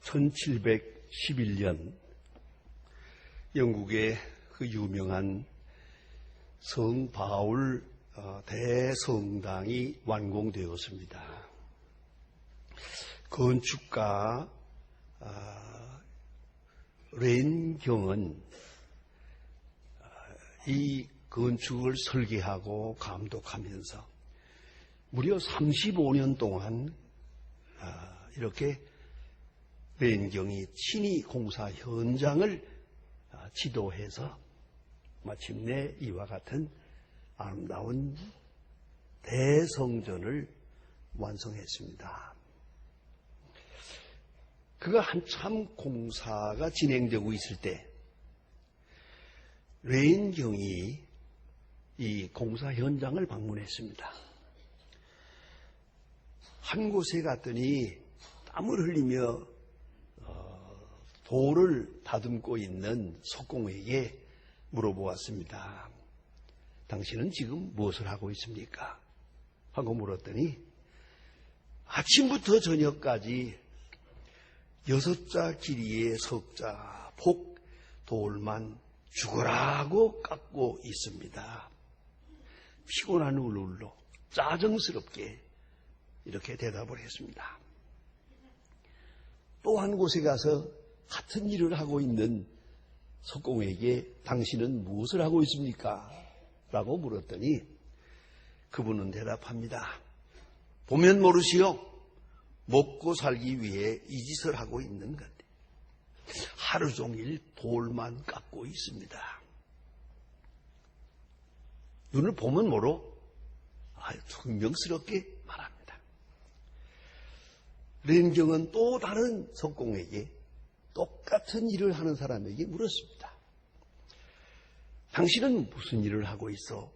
1711년 영국의 그 유명한 성 바울 대성당이 완공되었습니다. 건축가 렌경은 이 건축을 설계하고 감독하면서 무려 35년 동안 이렇게 렌경이 친히 공사 현장을 지도해서 마침내 이와 같은 아름다운 대성전을 완성했습니다. 그가 한참 공사가 진행되고 있을 때 렌경이 이 공사 현장을 방문했습니다. 한 곳에 갔더니 땀을 흘리며 돌을 다듬고 있는 석공에게 물어보았습니다. 당신은 지금 무엇을 하고 있습니까? 하고 물었더니 아침부터 저녁까지 6자 길이의 석자 폭 돌만 죽으라고 깎고 있습니다. 피곤한 울울로 짜증스럽게 이렇게 대답을 했습니다. 또 한 곳에 가서 같은 일을 하고 있는 석공에게 당신은 무엇을 하고 있습니까? 라고 물었더니 그분은 대답합니다. 보면 모르시오. 먹고 살기 위해 이 짓을 하고 있는 건데 하루 종일 돌만 깎고 있습니다. 눈을 보면 모로 퉁명스럽게 말합니다. 렌경은 또 다른 석공에게 똑같은 일을 하는 사람에게 물었습니다. 당신은 무슨 일을 하고 있어?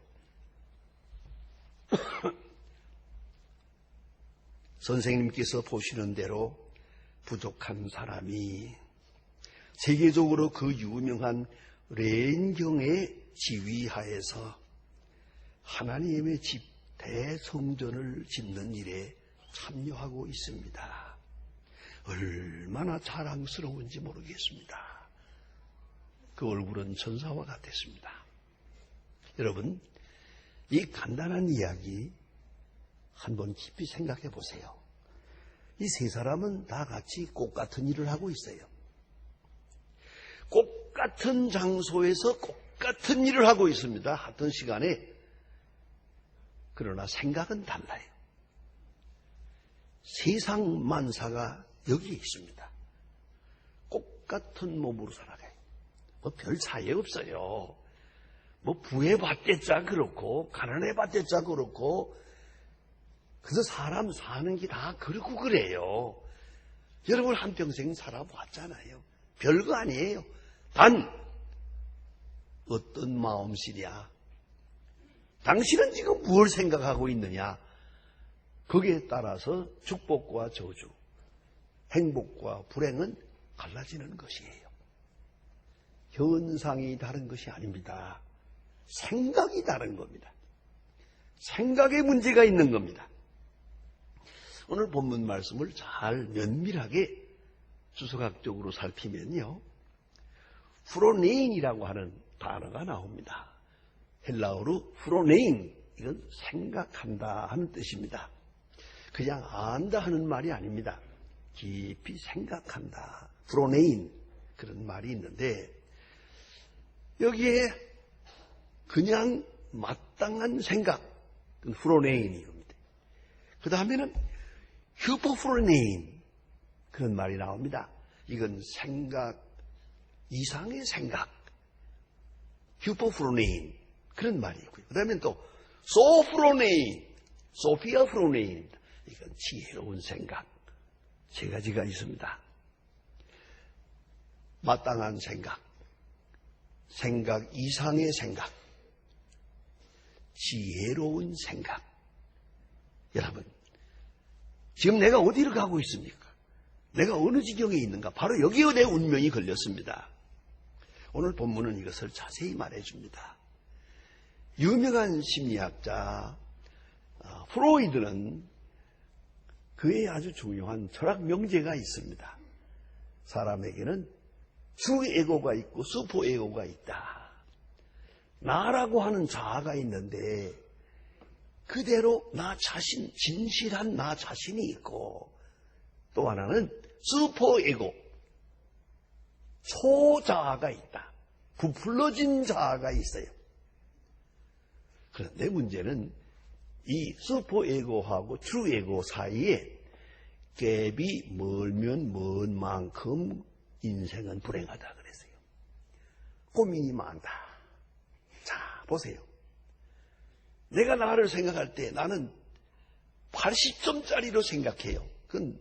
선생님께서 보시는 대로 부족한 사람이 세계적으로 그 유명한 렌경의 지휘하에서 하나님의 집 대성전을 짓는 일에 참여하고 있습니다. 얼마나 자랑스러운지 모르겠습니다. 그 얼굴은 천사와 같았습니다. 여러분, 이 간단한 이야기 한번 깊이 생각해 보세요. 이 세 사람은 다 같이 꽃 같은 일을 하고 있어요. 꽃 같은 장소에서 꽃 같은 일을 하고 있습니다. 같은 시간에. 그러나 생각은 달라요. 세상 만사가 여기 있습니다. 꽃 같은 몸으로 살아가요. 뭐 별 차이 없어요. 뭐 부해봤댔자 그렇고 가난해봤댔자 그렇고 그래서 사람 사는 게 다 그렇고 그래요. 여러분 한평생 살아봤잖아요. 별거 아니에요. 단 어떤 마음씨냐, 당신은 지금 무엇을 생각하고 있느냐, 거기에 따라서 축복과 저주, 행복과 불행은 갈라지는 것이에요. 현상이 다른 것이 아닙니다. 생각이 다른 겁니다. 생각에 문제가 있는 겁니다. 오늘 본문 말씀을 잘 면밀하게 주석학적으로 살피면요, 프로네인이라고 하는 단어가 나옵니다. 헬라어로 프로네인, 이건 생각한다 하는 뜻입니다. 그냥 안다 하는 말이 아닙니다. 깊이 생각한다, 프로네인, 그런 말이 있는데 여기에 그냥 마땅한 생각, 그건 프로네인입니다. 그 다음에는 휴퍼프로네인, 그런 말이 나옵니다. 이건 생각 이상의 생각, 휴퍼프로네인, 그런 말이 있고요. 그 다음에 또 소프로네인, 소피아프로네인, 이건 지혜로운 생각, 세 가지가 있습니다. 마땅한 생각, 생각 이상의 생각, 지혜로운 생각. 여러분, 지금 내가 어디로 가고 있습니까? 내가 어느 지경에 있는가? 바로 여기에 내 운명이 걸렸습니다. 오늘 본문은 이것을 자세히 말해줍니다. 유명한 심리학자 프로이드는 그의 아주 중요한 철학 명제가 있습니다. 사람에게는 주에고가 있고 슈퍼에고가 있다. 나라고 하는 자아가 있는데 그대로 나 자신, 진실한 나 자신이 있고 또 하나는 슈퍼에고, 초자아가 있다. 부풀러진 자아가 있어요. 그런데 문제는 이 슈퍼에고하고 트루에고 사이에 갭이 멀면 먼 만큼 인생은 불행하다 그랬어요. 고민이 많다. 자, 보세요. 내가 나를 생각할 때 나는 80점짜리로 생각해요. 그건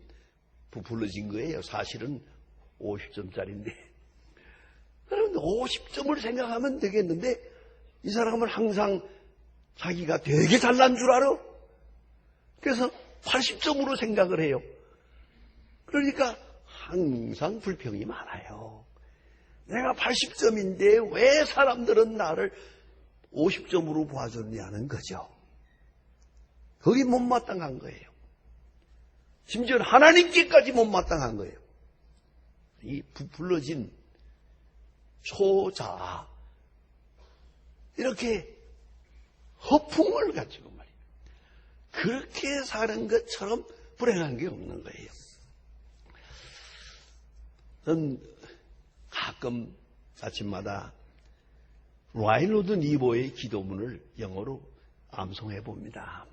부풀러진 거예요. 사실은 50점짜리인데. 그럼 50점을 생각하면 되겠는데 이 사람은 항상 자기가 되게 잘난 줄 알아. 그래서 80점으로 생각을 해요. 그러니까 항상 불평이 많아요. 내가 80점인데 왜 사람들은 나를 50점으로 봐줬냐는 거죠. 거기 못마땅한 거예요. 심지어 하나님께까지 못마땅한 거예요. 이 부풀러진 초자아, 이렇게 허풍을 가지고 말이에요. 그렇게 사는 것처럼 불행한 게 없는 거예요. 저는 가끔 아침마다 라이노드 니보의 기도문을 영어로 암송해 봅니다.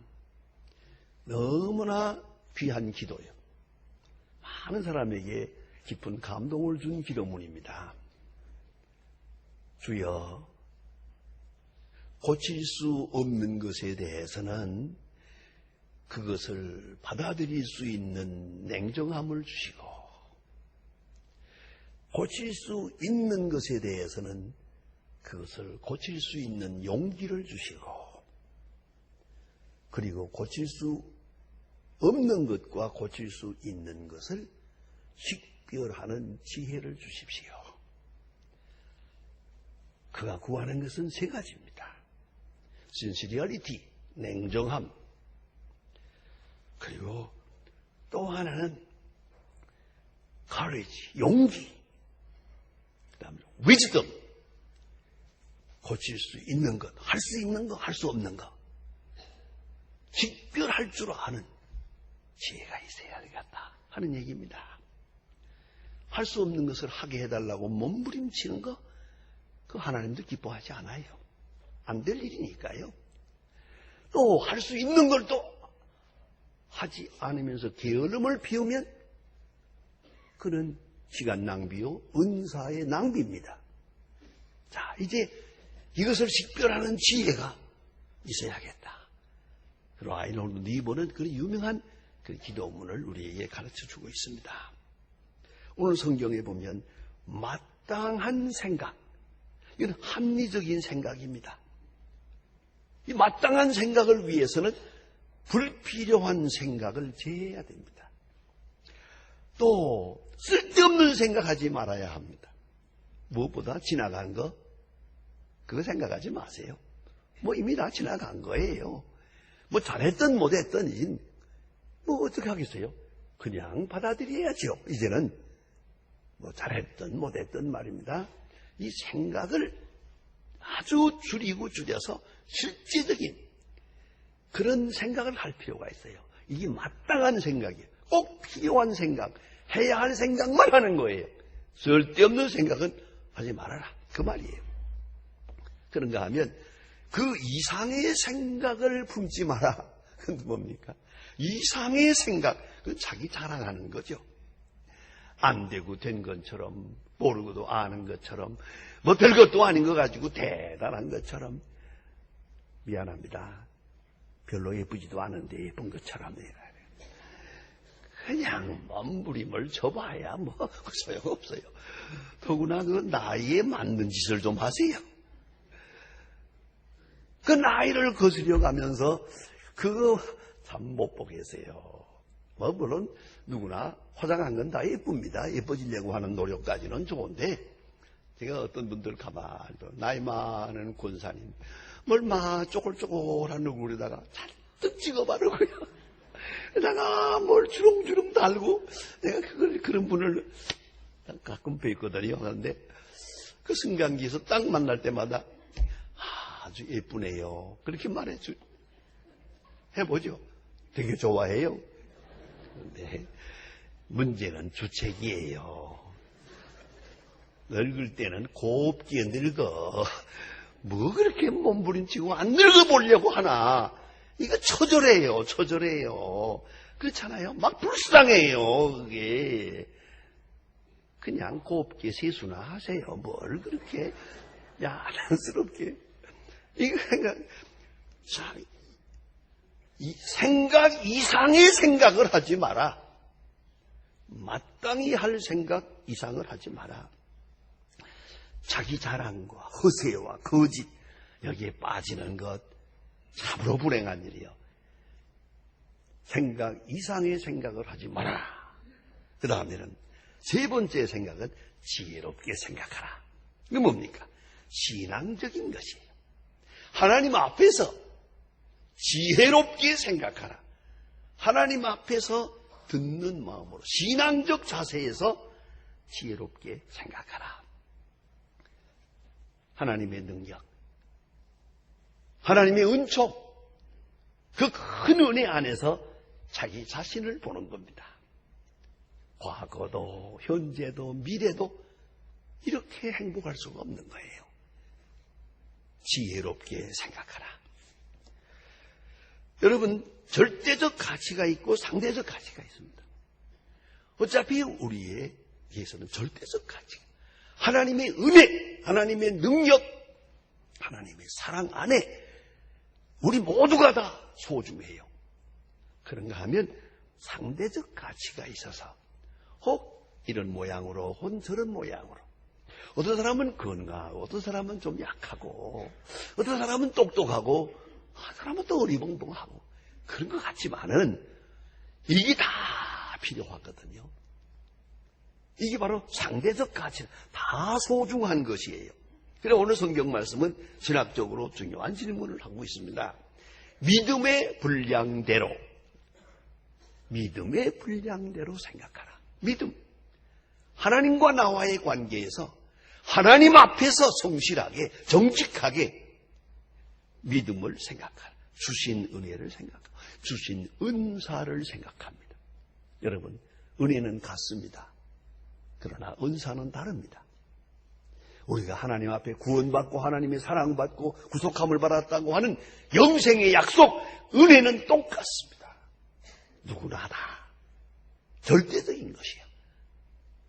너무나 귀한 기도예요. 많은 사람에게 깊은 감동을 준 기도문입니다. 주여, 고칠 수 없는 것에 대해서는 그것을 받아들일 수 있는 냉정함을 주시고, 고칠 수 있는 것에 대해서는 그것을 고칠 수 있는 용기를 주시고, 그리고 고칠 수 없는 것과 고칠 수 있는 것을 식별하는 지혜를 주십시오. 그가 구하는 것은 세 가지입니다. 신시리얼리티, 냉정함, 그리고 또 하나는 courage, 용기, 그 다음에 wisdom, 고칠 수 있는 것, 할 수 있는 것, 할 수 없는 것, 식별할 줄 아는 지혜가 있어야 되겠다 하는 얘기입니다. 할 수 없는 것을 하게 해달라고 몸부림치는 거, 그 하나님도 기뻐하지 않아요. 안 될 일이니까요. 또 할 수 있는 걸 또 하지 않으면서 게으름을 피우면 그는 시간 낭비요 은사의 낭비입니다. 자, 이제 이것을 식별하는 지혜가 있어야겠다. 라이노드 니보는 그 유명한 그 기도문을 우리에게 가르쳐주고 있습니다. 오늘 성경에 보면 마땅한 생각, 이건 합리적인 생각입니다. 이 마땅한 생각을 위해서는 불필요한 생각을 제해야 됩니다. 또 쓸데없는 생각하지 말아야 합니다. 무엇보다 지나간 거, 그거 생각하지 마세요. 뭐 이미 다 지나간 거예요. 뭐 잘했든 못했든 뭐 어떻게 하겠어요? 그냥 받아들여야죠. 이제는 뭐 잘했든 못했든 말입니다. 이 생각을 아주 줄여서 실제적인 그런 생각을 할 필요가 있어요. 이게 마땅한 생각이에요. 꼭 필요한 생각, 해야 할 생각만 하는 거예요. 쓸데없는 생각은 하지 말아라, 그 말이에요. 그런가 하면 그 이상의 생각을 품지 마라. 그건 뭡니까? 이상의 생각, 그건 자기 자랑하는 거죠. 안 되고 된 것처럼, 모르고도 아는 것처럼, 뭐 될 것도 아닌 거 가지고 대단한 것처럼. 미안합니다. 별로 예쁘지도 않은데 예쁜 것처럼. 그냥 몸부림을 쳐봐야 뭐 소용없어요. 더구나 그 나이에 맞는 짓을 좀 하세요. 그 나이를 거스려 가면서 그거 참 못 보겠어요. 뭐 물론 누구나 화장한 건 다 예쁩니다. 예뻐지려고 하는 노력까지는 좋은데, 제가 어떤 분들 가만히 나이 많은 권사님 뭘 막 쪼글쪼글한 얼굴에다가 잔뜩 찍어바르고요. 게다가 뭘 주렁주렁 달고, 내가 그런 분을 가끔 뵙거든요. 그런데 그 승강기에서 딱 만날 때마다 아주 예쁘네요. 그렇게 해보죠. 되게 좋아해요. 그런데 문제는 주책이에요. 늙을 때는 곱게 늙어. 뭐 그렇게 몸부림치고 안 늙어보려고 하나. 이거 처절해요. 그렇잖아요. 막 불쌍해요. 그게. 그냥 곱게 세수나 하세요. 뭘 그렇게 야단스럽게. 이거 자, 이 생각 이상의 생각을 하지 마라. 마땅히 할 생각 이상을 하지 마라. 자기 자랑과 허세와 거짓 여기에 빠지는 것 참으로 불행한 일이요. 생각 이상의 생각을 하지 마라. 그 다음에는 세 번째 생각은 지혜롭게 생각하라. 이게 뭡니까? 신앙적인 것이에요. 하나님 앞에서 지혜롭게 생각하라. 하나님 앞에서 듣는 마음으로 신앙적 자세에서 지혜롭게 생각하라. 하나님의 능력, 하나님의 은총, 그 큰 은혜 안에서 자기 자신을 보는 겁니다. 과거도 현재도 미래도 이렇게 행복할 수가 없는 거예요. 지혜롭게 생각하라. 여러분, 절대적 가치가 있고 상대적 가치가 있습니다. 어차피 우리에게서는 절대적 가치가, 하나님의 은혜, 하나님의 능력, 하나님의 사랑 안에 우리 모두가 다 소중해요. 그런가 하면 상대적 가치가 있어서 혹 이런 모양으로 혹 저런 모양으로, 어떤 사람은 건강하고 어떤 사람은 좀 약하고 어떤 사람은 똑똑하고 어떤 사람은 또 어리벙벙하고 그런 것 같지만은 이게 다 필요하거든요. 이게 바로 상대적 가치, 다 소중한 것이에요. 그래서 오늘 성경 말씀은 신학적으로 중요한 질문을 하고 있습니다. 믿음의 분량대로 생각하라. 믿음. 하나님과 나와의 관계에서 하나님 앞에서 성실하게, 정직하게 믿음을 생각하라. 주신 은혜를 생각하고 주신 은사를 생각합니다. 여러분, 은혜는 같습니다. 그러나 은사는 다릅니다. 우리가 하나님 앞에 구원받고 하나님의 사랑받고 구속함을 받았다고 하는 영생의 약속, 은혜는 똑같습니다. 누구나 다 절대적인 것이에요.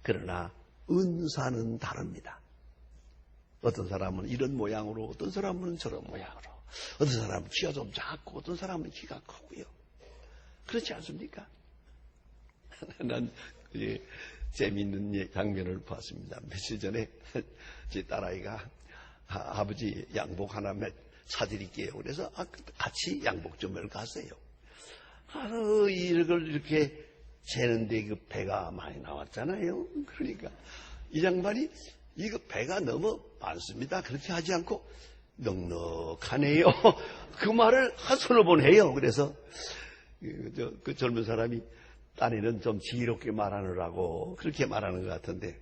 그러나 은사는 다릅니다. 어떤 사람은 이런 모양으로, 어떤 사람은 저런 모양으로, 어떤 사람은 키가 좀 작고 어떤 사람은 키가 크고요. 그렇지 않습니까? 난 재미있는 장면을 봤습니다. 며칠 전에 제 딸아이가 아버지 양복 하나 사드릴게요. 그래서 같이 양복점을 갔어요. 이걸 이렇게 재는데 그 배가 많이 나왔잖아요. 그러니까 이 양반이 이거 배가 너무 많습니다. 그렇게 하지 않고 넉넉하네요. 그 말을 한 서너 번 해요. 그래서 그 젊은 사람이 딴에는 좀 지혜롭게 말하느라고 그렇게 말하는 것 같은데,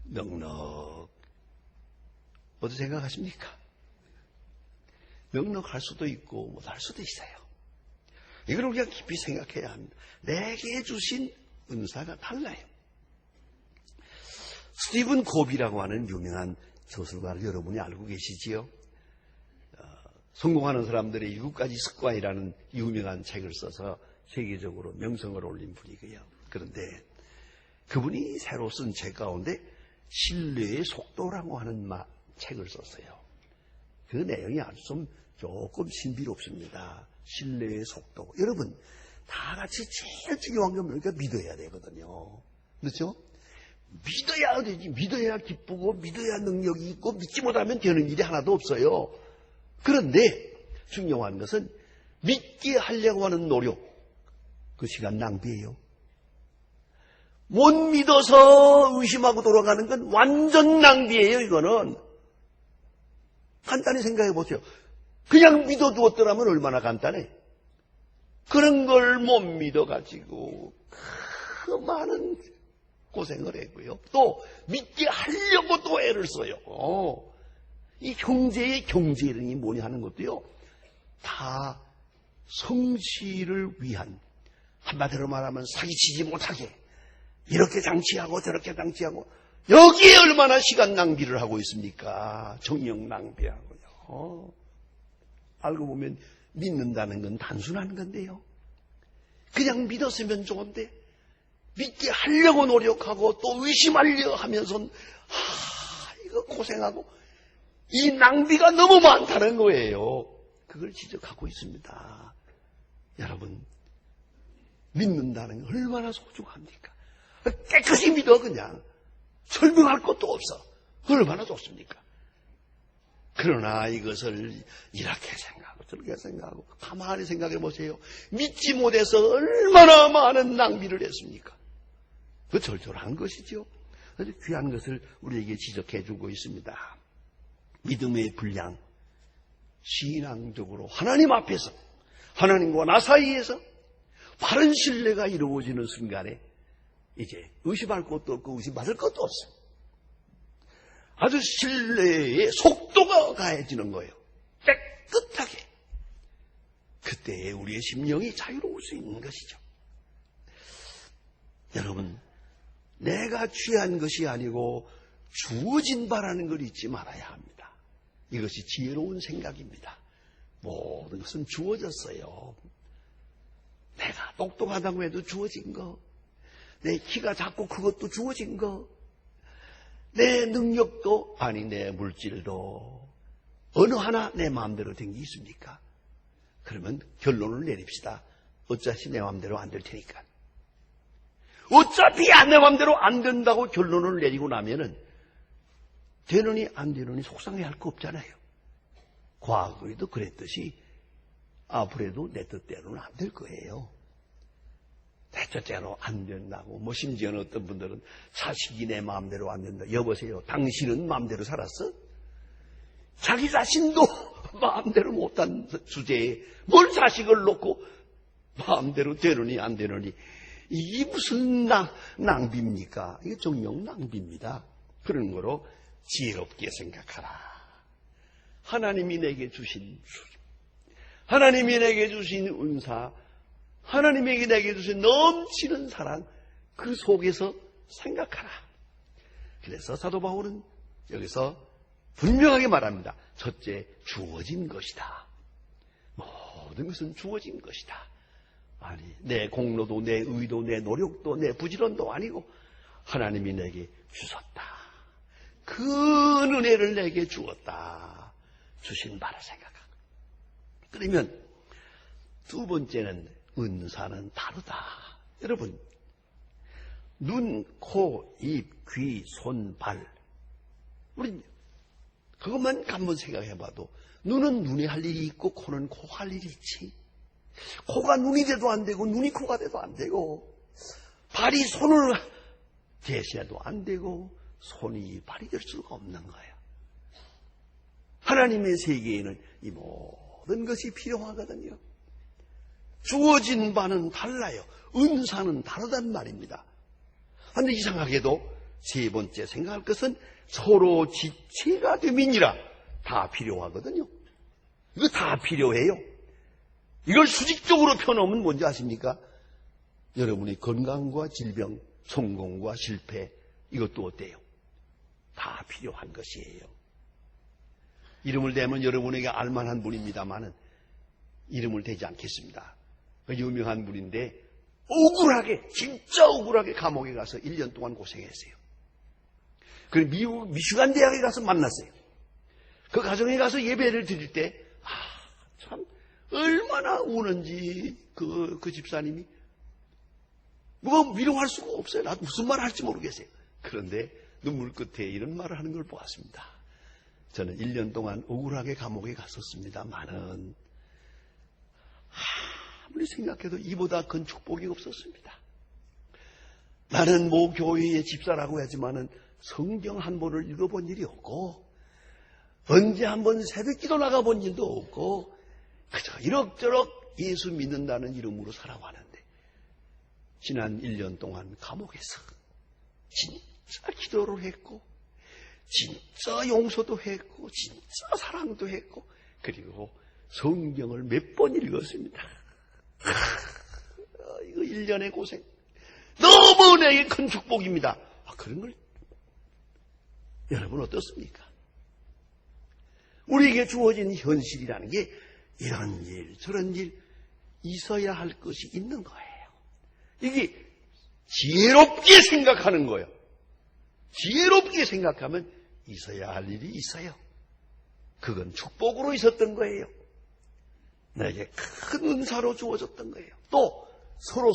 넉넉 어떻게 생각하십니까? 넉넉할 수도 있고 못할 수도 있어요. 이걸 우리가 깊이 생각해야 합니다. 내게 주신 은사가 달라요. 스티븐 코비라고 하는 유명한 저술가를 여러분이 알고 계시지요? 성공하는 사람들의 7가지 습관이라는 유명한 책을 써서 세계적으로 명성을 올린 분이고요. 그런데 그분이 새로 쓴 책 가운데 신뢰의 속도라고 하는 책을 썼어요. 그 내용이 아주 조금 신비롭습니다. 신뢰의 속도. 여러분, 다 같이 제일 중요한 건 우리가 믿어야 되거든요. 그렇죠? 믿어야 되지. 믿어야 기쁘고 믿어야 능력이 있고 믿지 못하면 되는 일이 하나도 없어요. 그런데 중요한 것은 믿게 하려고 하는 노력, 그 시간 낭비예요. 못 믿어서 의심하고 돌아가는 건 완전 낭비예요. 이거는 간단히 생각해 보세요. 그냥 믿어두었더라면 얼마나 간단해. 그런 걸 못 믿어가지고 그 많은 고생을 했고요. 또 믿게 하려고 또 애를 써요. 이 형제의 경제력이 뭐냐 하는 것도요. 다 성취를 위한, 한마디로 말하면 사기치지 못하게 이렇게 장치하고 저렇게 장치하고, 여기에 얼마나 시간 낭비를 하고 있습니까? 정력 낭비하고요. 알고 보면 믿는다는 건 단순한 건데요. 그냥 믿었으면 좋은데 믿게 하려고 노력하고 또 의심하려 하면서 이거 고생하고 이 낭비가 너무 많다는 거예요. 그걸 지적하고 있습니다. 여러분, 믿는다는 게 얼마나 소중합니까? 깨끗이 믿어. 그냥 설명할 것도 없어. 얼마나 좋습니까? 그러나 이것을 이렇게 생각하고 저렇게 생각하고 가만히 생각해 보세요. 믿지 못해서 얼마나 많은 낭비를 했습니까? 그 절절한 것이죠. 아주 귀한 것을 우리에게 지적해 주고 있습니다. 믿음의 분량, 신앙적으로 하나님 앞에서, 하나님과 나 사이에서 바른 신뢰가 이루어지는 순간에 이제 의심할 것도 없고 의심받을 것도 없어요. 아주 신뢰의 속도가 가해지는 거예요. 깨끗하게. 그때 우리의 심령이 자유로울 수 있는 것이죠. 여러분, 내가 취한 것이 아니고 주어진 바라는 걸 잊지 말아야 합니다. 이것이 지혜로운 생각입니다. 모든 것은 주어졌어요. 내가 똑똑하다고 해도 주어진 거, 내 키가 작고 그것도 주어진 거, 내 능력도 아니 내 물질도 어느 하나 내 마음대로 된 게 있습니까? 그러면 결론을 내립시다. 어차피 내 마음대로 안 될 테니까. 어차피 내 마음대로 안 된다고 결론을 내리고 나면은 되느니 안 되느니 속상해할 거 없잖아요. 과거에도 그랬듯이 앞으로도 내 뜻대로는 안 될 거예요. 내 뜻대로 안 된다고. 심지어는 어떤 분들은 자식이 내 마음대로 안 된다. 여보세요. 당신은 마음대로 살았어? 자기 자신도 마음대로 못한 주제에 뭘 자식을 놓고 마음대로 되느니 안 되느니. 이게 무슨 낭비입니까? 이게 정령 낭비입니다. 그런 거로 지혜롭게 생각하라. 하나님이 내게 주신 수, 하나님이 내게 주신 은사, 하나님에게 내게 주신 넘치는 사랑, 그 속에서 생각하라. 그래서 사도 바울은 여기서 분명하게 말합니다. 첫째, 주어진 것이다. 모든 것은 주어진 것이다. 아니, 내 공로도 내 의도 내 노력도 내 부지런도 아니고 하나님이 내게 주셨다. 그 은혜를 내게 주었다. 주신 바를 생각하고. 그러면 두 번째는 은사는 다르다. 여러분, 눈, 코, 입, 귀, 손, 발. 우리 그것만 한번 생각해봐도 눈은 눈이 할 일이 있고 코는 코 할 일이 있지. 코가 눈이 돼도 안 되고 눈이 코가 돼도 안 되고 발이 손을 대신해도 안 되고 손이 발이 될 수가 없는 거예요. 하나님의 세계에는 이 모든 것이 필요하거든요. 주어진 바는 달라요. 은사는 다르단 말입니다. 그런데 이상하게도 세 번째 생각할 것은 서로 지체가 됨이니라. 다 필요하거든요. 이거 다 필요해요. 이걸 수직적으로 펴놓으면 뭔지 아십니까? 여러분의 건강과 질병, 성공과 실패, 이것도 어때요? 다 필요한 것이에요. 이름을 대면 여러분에게 알만한 분입니다만은 이름을 대지 않겠습니다. 유명한 분인데 억울하게, 진짜 억울하게 감옥에 가서 1년 동안 고생했어요. 그리고 미국 미시간 대학에 가서 만났어요. 그 가정에 가서 예배를 드릴 때 참 얼마나 우는지 그 집사님이 뭐 위로할 수가 없어요. 나도 무슨 말 할지 모르겠어요. 그런데 눈물 끝에 이런 말을 하는 걸 보았습니다. 저는 1년 동안 억울하게 감옥에 갔었습니다만은 아무리 생각해도 이보다 큰 축복이 없었습니다. 나는 모 교회의 집사라고 하지만은 성경 한 번을 읽어본 일이 없고 언제 한 번 새벽기도 나가본 일도 없고 그저 이럭저럭 예수 믿는다는 이름으로 살아왔는데 지난 1년 동안 감옥에서 진짜 기도를 했고, 진짜 용서도 했고, 진짜 사랑도 했고, 그리고 성경을 몇 번 읽었습니다. 이거 1년의 고생. 너무 은혜의 큰 축복입니다. 그런 걸 여러분 어떻습니까? 우리에게 주어진 현실이라는 게 이런 일, 저런 일 있어야 할 것이 있는 거예요. 이게 지혜롭게 생각하는 거예요. 지혜롭게 생각하면 있어야 할 일이 있어요. 그건 축복으로 있었던 거예요. 내게 큰 은사로 주어졌던 거예요. 또 서로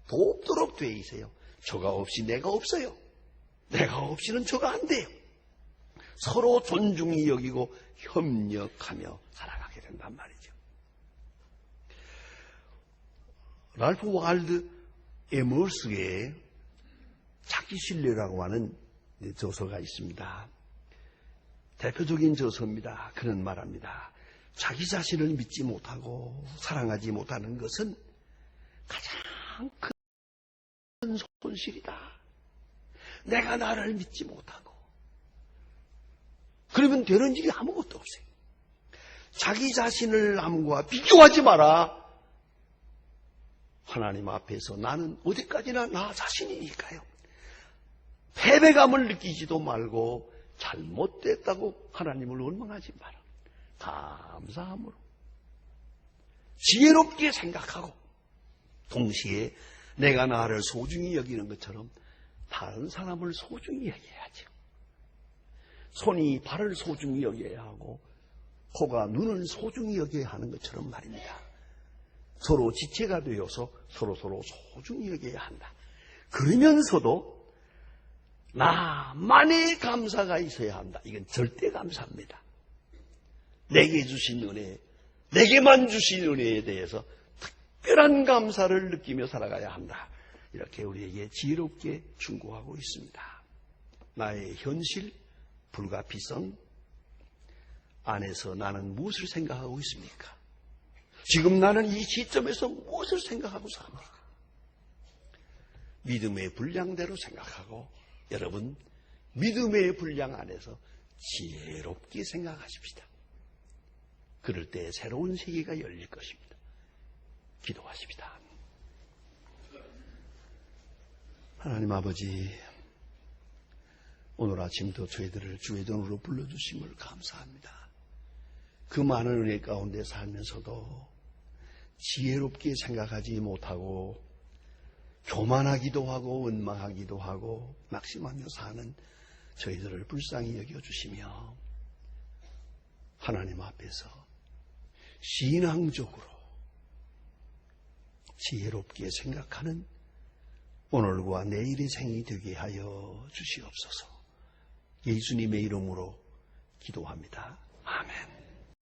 돕도록 돼 있어요. 저가 없이 내가 없어요. 내가 없이는 저가 안 돼요. 서로 존중히 여기고 협력하며 살아가게 된단 말이죠. 랄프 waldo 에머스의 자기신뢰라고 하는 저서가 있습니다. 대표적인 저서입니다. 그는 말합니다. 자기 자신을 믿지 못하고 사랑하지 못하는 것은 가장 큰 손실이다. 내가 나를 믿지 못하고 그러면 되는 일이 아무것도 없어요. 자기 자신을 남과 비교하지 마라. 하나님 앞에서 나는 어디까지나 나 자신이니까요. 패배감을 느끼지도 말고 잘못됐다고 하나님을 원망하지 마라. 감사함으로 지혜롭게 생각하고 동시에 내가 나를 소중히 여기는 것처럼 다른 사람을 소중히 여겨야죠. 손이 발을 소중히 여겨야 하고 코가 눈을 소중히 여겨야 하는 것처럼 말입니다. 서로 지체가 되어서 서로 소중히 여겨야 한다. 그러면서도 나만의 감사가 있어야 한다. 이건 절대 감사입니다. 내게 주신 은혜, 내게만 주신 은혜에 대해서 특별한 감사를 느끼며 살아가야 한다. 이렇게 우리에게 지혜롭게 충고하고 있습니다. 나의 현실, 불가피성 안에서 나는 무엇을 생각하고 있습니까? 지금 나는 이 시점에서 무엇을 생각하고 삽니까? 믿음의 분량대로 생각하고 여러분 믿음의 분량 안에서 지혜롭게 생각하십시다. 그럴 때 새로운 세계가 열릴 것입니다. 기도하십시다. 하나님 아버지, 오늘 아침부터 저희들을 주의 전으로 불러주심을 감사합니다. 그 많은 은혜 가운데 살면서도 지혜롭게 생각하지 못하고 교만하기도 하고 원망하기도 하고 낙심하며 사는 저희들을 불쌍히 여겨주시며 하나님 앞에서 신앙적으로 지혜롭게 생각하는 오늘과 내일의 생이 되게 하여 주시옵소서. 예수님의 이름으로 기도합니다. 아멘.